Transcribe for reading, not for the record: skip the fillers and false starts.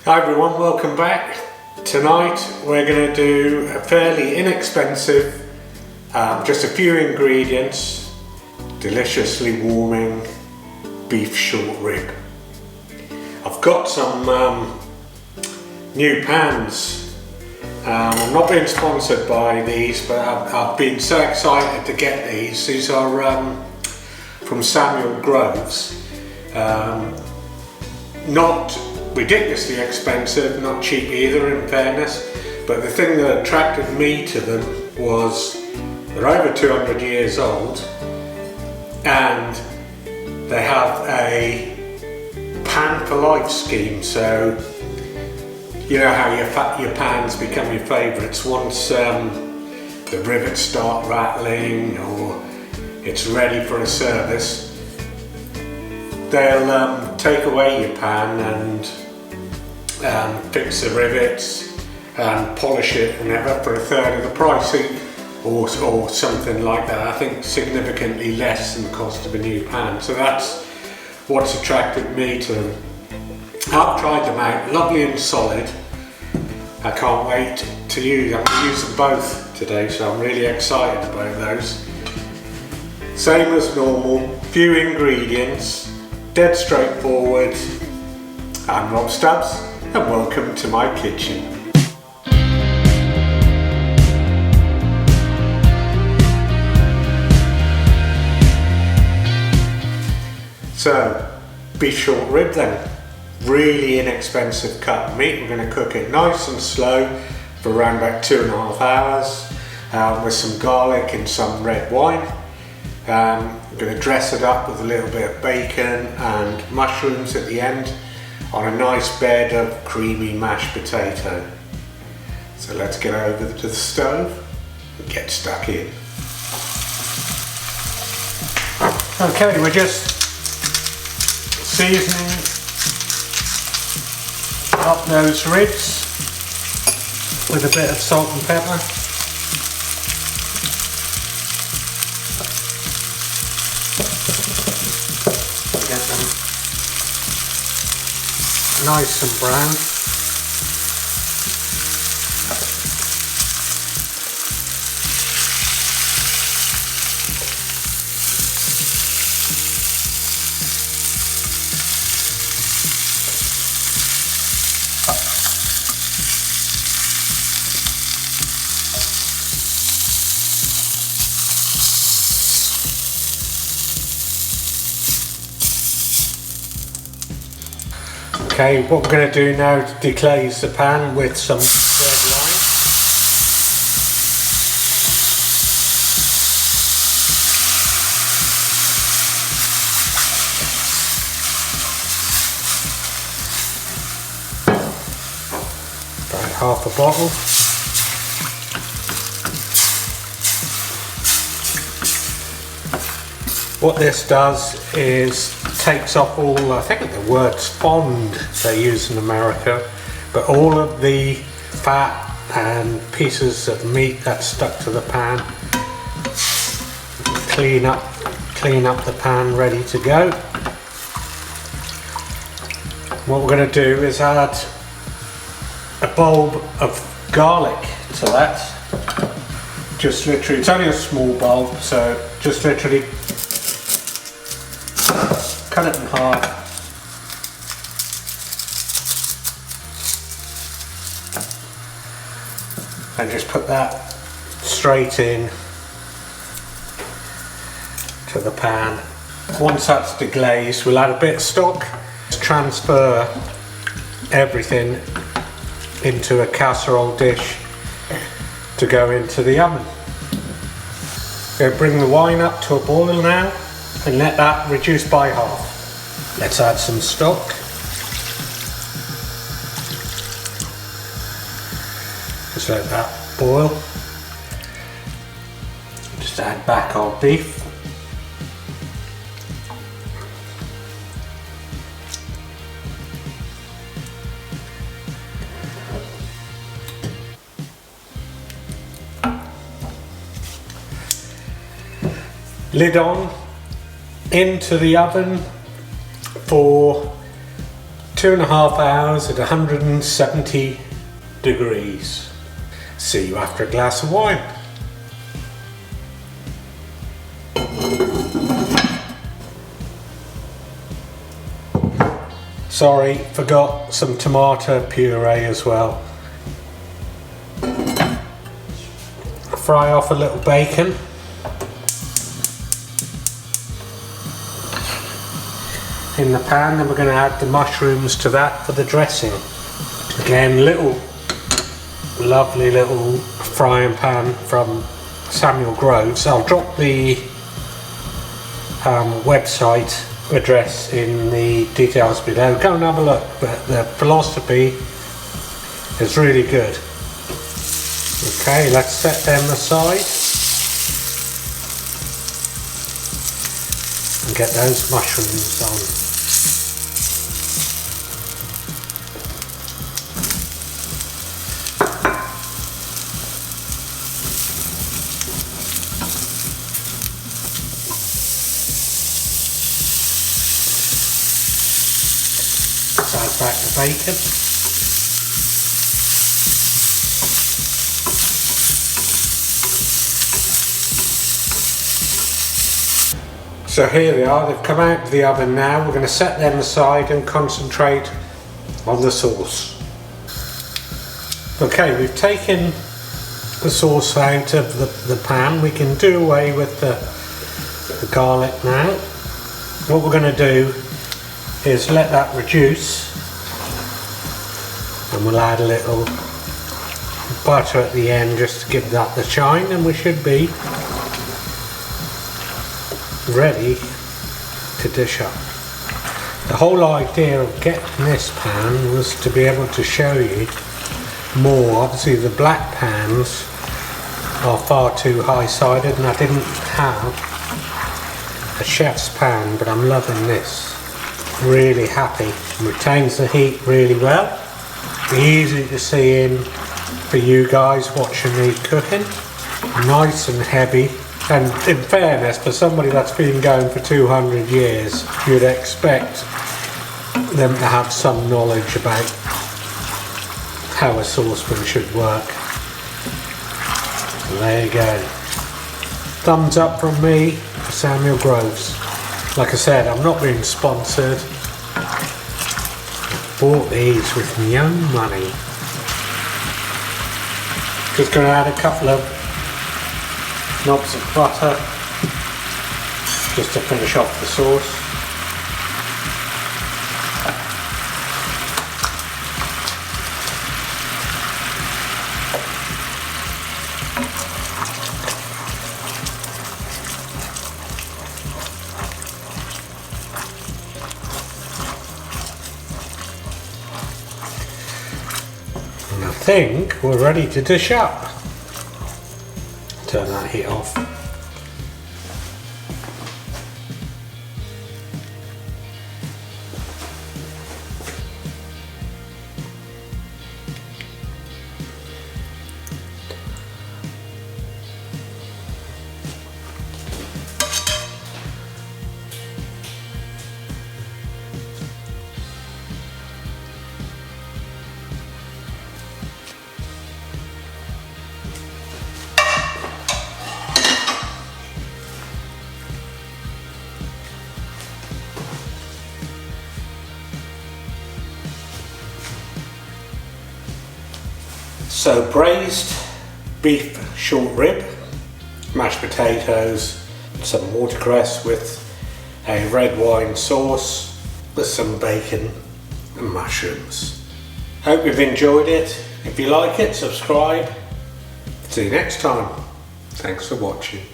Hi everyone, welcome back. Tonight we're going to do a fairly inexpensive, just a few ingredients, deliciously warming beef short rib. I've got some new pans. I'm not being sponsored by these, but I've been so excited to get these. These are from Samuel Groves. Not ridiculously expensive, not cheap either in fairness, but the thing that attracted me to them was they're over 200 years old and they have a pan for life scheme. So you know how your pans become your favourites once the rivets start rattling or it's ready for a service. They'll take away your pan and fix the rivets and polish it and ever for a third of the price or something like that. I think significantly less than the cost of a new pan. So that's what's attracted me to them. I've tried them out, lovely and solid. I can't wait to use them. I'm going to use them both today, so I'm really excited about those. Same as normal, few ingredients, dead straightforward. I'm Rob Stubbs and welcome to my kitchen. So, beef short rib then. Really inexpensive cut of meat. We're going to cook it nice and slow for around about 2.5 hours with some garlic and some red wine. I'm going to dress it up with a little bit of bacon and mushrooms at the end on a nice bed of creamy mashed potato. So let's get over to the stove and get stuck in. Okay, we're just seasoning up those ribs with a bit of salt and pepper. Get them nice and brown. Okay, what we're going to do now is deglaze the pan with some red wine. About half a bottle. What this does is takes off all, I think the word's fond they use in America, but all of the fat and pieces of meat that's stuck to the pan. Clean up the pan, ready to go. What we're going to do is add a bulb of garlic to that. Just literally, it's only a small bulb, so just literally cut it in half. And just put that straight in to the pan. Once that's deglazed, we'll add a bit of stock. Transfer everything into a casserole dish to go into the oven. Go bring the wine up to a boil now and let that reduce by half. Let's add some stock. Just let that boil. Just add back our beef. Lid on, into the oven for 2.5 hours at 170 degrees. See you after a glass of wine. Sorry, forgot some tomato puree as well. Fry off a little bacon. In the pan, then we're going to add the mushrooms to that for the dressing. Again, lovely little frying pan from Samuel Groves. I'll drop the website address in the details below. Go and have a look, but the philosophy is really good. Okay, let's set them aside and get those mushrooms on. Add back the bacon. So here they are, they've come out of the oven now. We're going to set them aside and concentrate on the sauce. Okay, we've taken the sauce out of the pan. We can do away with the garlic now. What we're going to do is let that reduce, and we'll add a little butter at the end just to give that the shine, and we should be ready to dish up. The whole idea of getting this pan was to be able to show you more. Obviously the black pans are far too high-sided and I didn't have a chef's pan, but I'm loving this. Really happy. Retains the heat really well. Easy to see in for you guys watching me cooking. Nice and heavy. And in fairness, for somebody that's been going for 200 years, you'd expect them to have some knowledge about how a saucepan should work. So there you go. Thumbs up from me for Samuel Groves. Like I said, I'm not being sponsored. I bought these with my own money. Just going to add a couple of knobs of butter just to finish off the sauce. And I think we're ready to dish up. Turn that heat off. So braised beef short rib, mashed potatoes, some watercress with a red wine sauce with some bacon and mushrooms. Hope you've enjoyed it. If you like it, subscribe. See you next time. Thanks for watching.